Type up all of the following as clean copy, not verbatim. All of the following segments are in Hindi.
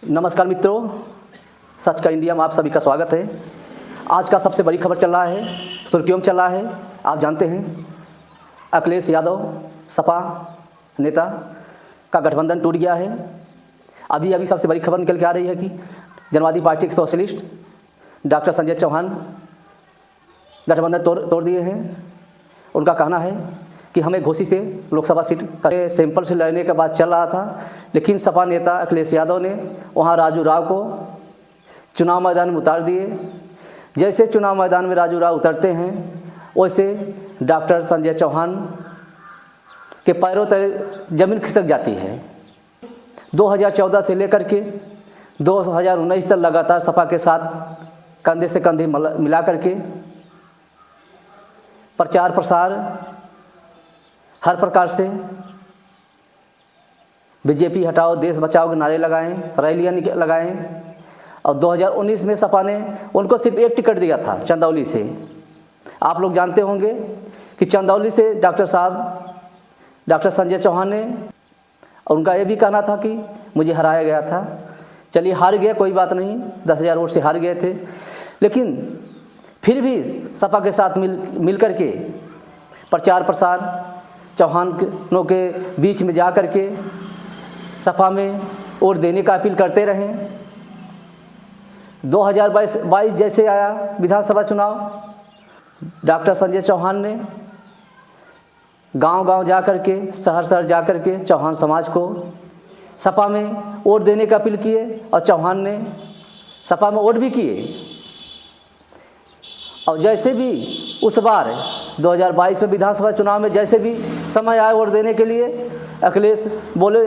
नमस्कार मित्रों, सच का इंडिया में आप सभी का स्वागत है। आज का सबसे बड़ी खबर चल रहा है, सुर्खियों में चल रहा है। आप जानते हैं अखिलेश यादव सपा नेता का गठबंधन टूट गया है। अभी सबसे बड़ी खबर निकल के आ रही है कि जनवादी पार्टी के सोशलिस्ट डॉक्टर संजय चौहान गठबंधन तोड़ दिए हैं। उनका कहना है कि हमें घोसी से लोकसभा सीट का सैंपल से लेने के बाद चल रहा था, लेकिन सपा नेता अखिलेश यादव ने वहां राजू राव को चुनाव मैदान में उतार दिए। जैसे चुनाव मैदान में राजू राव उतरते हैं, वैसे डॉक्टर संजय चौहान के पैरों तले जमीन खिसक जाती है। 2014 से लेकर के 2019 तक लगातार सपा के साथ कंधे से कंधे मिला करके प्रचार प्रसार हर प्रकार से बीजेपी हटाओ देश बचाओ के नारे लगाएं, रैलियां लगाएं। और 2019 में सपा ने उनको सिर्फ एक टिकट दिया था चंदौली से। आप लोग जानते होंगे कि चंदौली से डॉक्टर संजय चौहान ने, और उनका ये भी कहना था कि मुझे हराया गया था। चलिए हार गया, कोई बात नहीं, 10,000 वोट से हार गए थे, लेकिन फिर भी सपा के साथ मिल करके प्रचार प्रसार चौहानों के बीच में जा कर के सपा में वोट देने का अपील करते रहें। 2022 जैसे आया विधानसभा चुनाव, डॉक्टर संजय चौहान ने गांव-गांव जा कर के, शहर जा कर के चौहान समाज को सपा में वोट देने का अपील किए, और चौहान ने सपा में वोट भी किए। और जैसे भी उस बार 2022 में विधानसभा चुनाव में जैसे भी समय आया वोट देने के लिए, अखिलेश बोले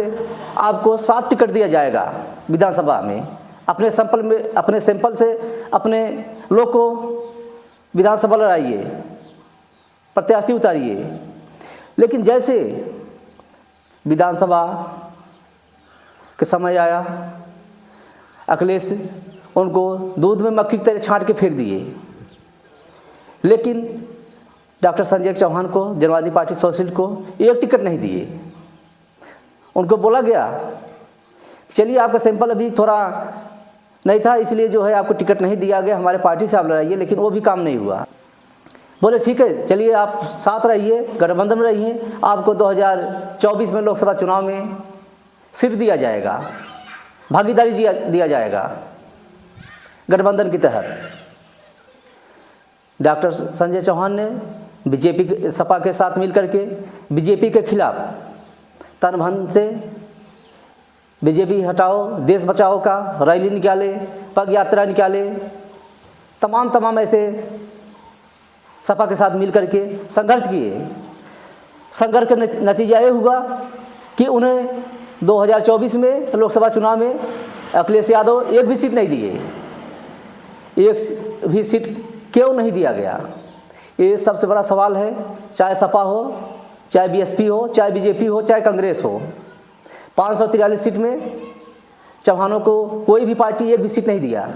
आपको 7 टिकट दिया जाएगा विधानसभा में। अपने सैंपल से अपने लोग को विधानसभा लड़ाइए, प्रत्याशी उतारिए। लेकिन जैसे विधानसभा के समय आया, अखिलेश उनको दूध में मक्खी की तरह छांट के फेंक दिए। लेकिन डॉक्टर संजय चौहान को, जनवादी पार्टी सोशलिस्ट को एक टिकट नहीं दिए। उनको बोला गया चलिए आपका सैंपल अभी थोड़ा नहीं था, इसलिए जो है आपको टिकट नहीं दिया गया, हमारे पार्टी से आप लड़ाइए। लेकिन वो भी काम नहीं हुआ। बोले ठीक है, चलिए आप साथ रहिए, गठबंधन में रहिए, आपको 2024 में लोकसभा चुनाव में सीट दिया जाएगा, भागीदारी दिया जाएगा गठबंधन के तहत। डॉक्टर संजय चौहान ने बीजेपी सपा के साथ मिलकर के बीजेपी के खिलाफ तन से बीजेपी हटाओ देश बचाओ का रैली निकाले, पग यात्रा निकाले, तमाम ऐसे सपा के साथ मिलकर के संघर्ष किए। संघर्ष का नतीजा ये हुआ कि उन्हें 2024 में लोकसभा चुनाव में अखिलेश यादव एक भी सीट नहीं दिए। एक भी सीट क्यों नहीं दिया गया, ये सबसे बड़ा सवाल है। चाहे सपा हो, चाहे बीएसपी हो, चाहे बीजेपी हो, चाहे कांग्रेस हो, 543 सीट में चौहानों को कोई भी पार्टी एक भी सीट नहीं दिया।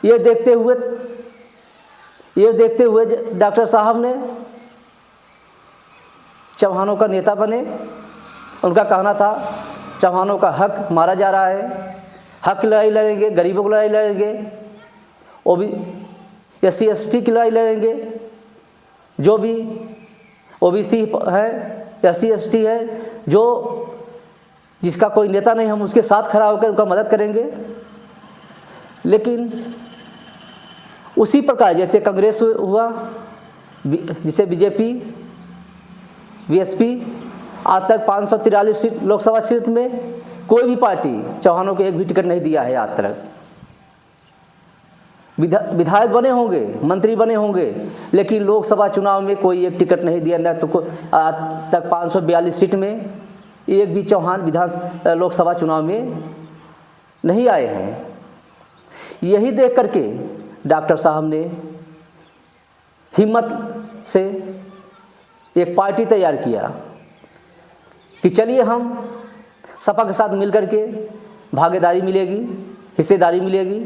ये देखते हुए डॉक्टर साहब ने चौहानों का नेता बने। उनका कहना था चौहानों का हक मारा जा रहा है, हक की लड़ाई लड़ेंगे, गरीबों की लड़ाई लड़ेंगे, वो भी SC/ST की लड़ाई लड़ेंगे। जो भी OBC है, SC/ST है, जो जिसका कोई नेता नहीं, हम उसके साथ खड़ा होकर उनका मदद करेंगे। लेकिन उसी प्रकार जैसे कांग्रेस हुआ, जिसे बीजेपी, BSP, आज तक 543 सीट लोकसभा सीट में कोई भी पार्टी चौहानों को एक भी टिकट नहीं दिया है। आज तक विधायक बने होंगे, मंत्री बने होंगे, लेकिन लोकसभा चुनाव में कोई एक टिकट नहीं दिया। न तो आज तक 542 सीट में एक भी चौहान लोकसभा चुनाव में नहीं आए हैं। यही देख करके डॉक्टर साहब ने हिम्मत से एक पार्टी तैयार किया कि चलिए हम सपा के साथ मिलकर के भागीदारी मिलेगी, हिस्सेदारी मिलेगी,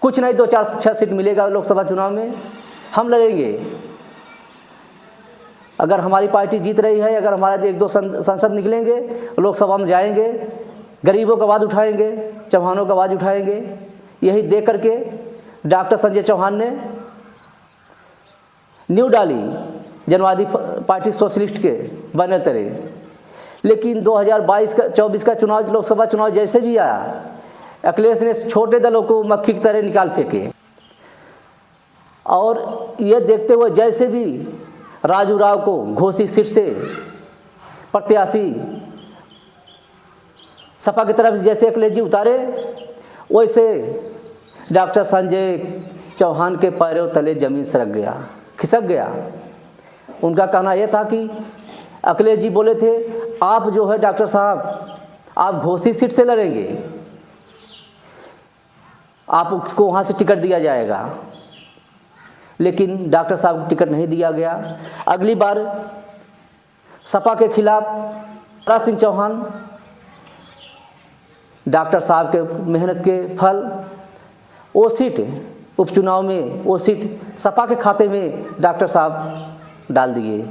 कुछ नहीं 2-4-6 सीट मिलेगा लोकसभा चुनाव में, हम लड़ेंगे। अगर हमारी पार्टी जीत रही है, अगर हमारा 1-2 सांसद निकलेंगे, लोकसभा में जाएंगे, गरीबों का आवाज़ उठाएंगे, चौहानों का आवाज़ उठाएंगे। यही देख करके डॉक्टर संजय चौहान ने नींव डाली जनवादी पार्टी सोशलिस्ट के बैनर तले। लेकिन 2022 का 24 का चुनाव, लोकसभा चुनाव जैसे भी आया, अखिलेश ने छोटे दलों को मक्खी की तरह निकाल फेंके। और ये देखते हुए जैसे भी राजू राव को घोसी सीट से प्रत्याशी सपा की तरफ जैसे अखिलेश जी उतारे, वैसे डॉक्टर संजय चौहान के पैरों तले जमीन सरक गया, खिसक गया। उनका कहना यह था कि अखिलेश जी बोले थे, आप जो है डॉक्टर साहब, आप घोसी सीट से लड़ेंगे, आप उसको वहाँ से टिकट दिया जाएगा। लेकिन डॉक्टर साहब को टिकट नहीं दिया गया। अगली बार सपा के खिलाफ शिवराज सिंह चौहान, डॉक्टर साहब के मेहनत के फल, वो सीट उपचुनाव में, वो सीट सपा के खाते में डॉक्टर साहब डाल दिए।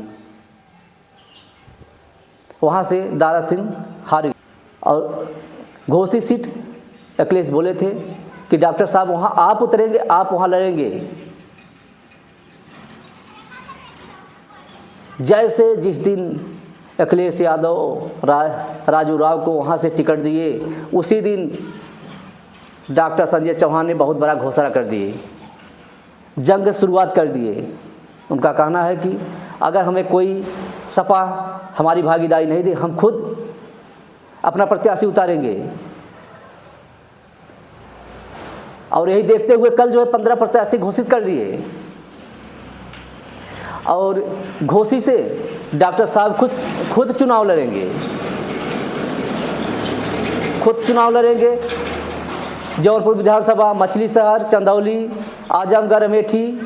वहाँ से दारा सिंह हार गए। और घोसी सीट अखिलेश बोले थे कि डॉक्टर साहब वहाँ आप उतरेंगे, आप वहाँ लड़ेंगे। जैसे जिस दिन अखिलेश यादव राजू राव को वहाँ से टिकट दिए, उसी दिन डॉक्टर संजय चौहान ने बहुत बड़ा घोषणा कर दिए, जंग शुरुआत कर दिए। उनका कहना है कि अगर हमें कोई सपा हमारी भागीदारी नहीं दे, हम खुद अपना प्रत्याशी उतारेंगे। और यही देखते हुए कल जो है 15 प्रत्याशी घोषित कर दिए। और घोसी से डॉक्टर साहब खुद चुनाव लड़ेंगे, खुद चुनाव लड़ेंगे। जौनपुर विधानसभा, मछली शहर, चंदौली, आजमगढ़, अमेठी,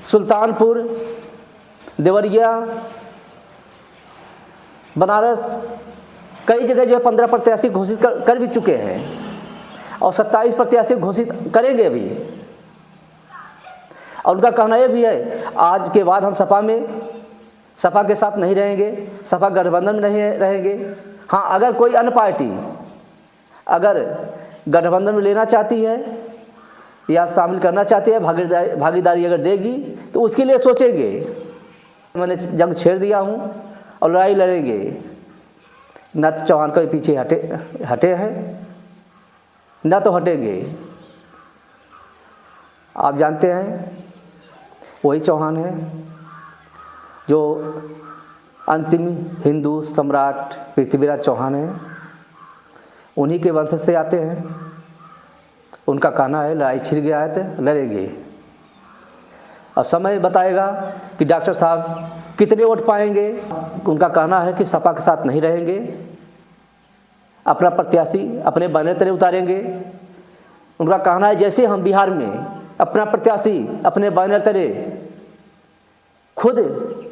सुल्तानपुर, देवरिया, बनारस, कई जगह जो है 15 प्रत्याशी घोषित कर भी चुके हैं और 27 प्रत्याशी घोषित करेंगे अभी। और उनका कहना यह भी है, आज के बाद हम सपा के साथ नहीं रहेंगे, सपा गठबंधन में नहीं रहेंगे। हाँ, अगर कोई अन्य पार्टी अगर गठबंधन में लेना चाहती है या शामिल करना चाहती है, भागीदारी अगर देगी, तो उसके लिए सोचेंगे। मैंने जंग छेड़ दिया हूँ और लड़ाई लड़ेंगे। न तो चौहान के पीछे हटे हैं, न तो हटेंगे। आप जानते हैं वही चौहान है जो अंतिम हिंदू सम्राट पृथ्वीराज चौहान है, उन्हीं के वंश से आते हैं। उनका कहना है लड़ाई छिड़ गया है तो लड़ेंगे। और समय बताएगा कि डॉक्टर साहब कितने वोट पाएंगे। उनका कहना है कि सपा के साथ नहीं रहेंगे, अपना प्रत्याशी अपने बैनर तले उतारेंगे। उनका कहना है जैसे हम बिहार में अपना प्रत्याशी अपने बैनर तले खुद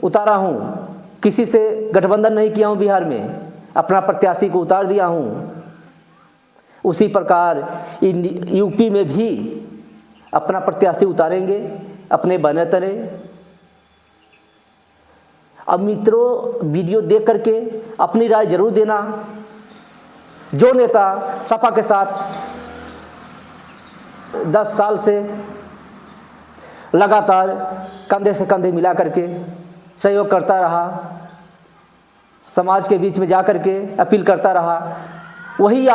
उतारा हूँ, किसी से गठबंधन नहीं किया हूँ, बिहार में अपना प्रत्याशी को उतार दिया हूँ, उसी प्रकार यूपी में भी अपना प्रत्याशी उतारेंगे अपने बैनर तले। अब मित्रों, वीडियो देख करके अपनी राय जरूर देना। जो नेता सपा के साथ 10 साल से लगातार कंधे से कंधे मिला करके सहयोग करता रहा, समाज के बीच में जा कर के अपील करता रहा, वही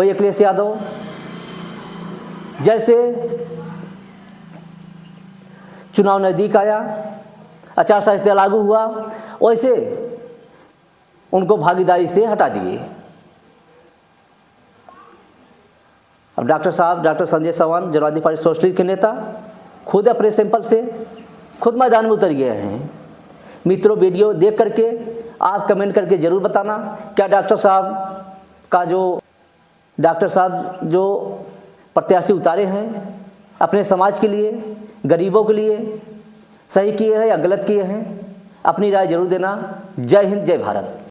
अखिलेश यादव जैसे चुनाव नज़दीक आया, आचार संहिता लागू हुआ, वैसे उनको भागीदारी से हटा दिए। अब डॉक्टर संजय चौहान जनवादी पार्टी सोशलिस्ट के नेता खुद अपने सैंपल से खुद मैदान में उतर गए हैं। मित्रों, वीडियो देख करके आप कमेंट करके ज़रूर बताना, क्या डॉक्टर साहब जो प्रत्याशी उतारे हैं अपने समाज के लिए, गरीबों के लिए, सही किए हैं या गलत किए हैं? अपनी राय जरूर देना। जय हिंद, जय भारत।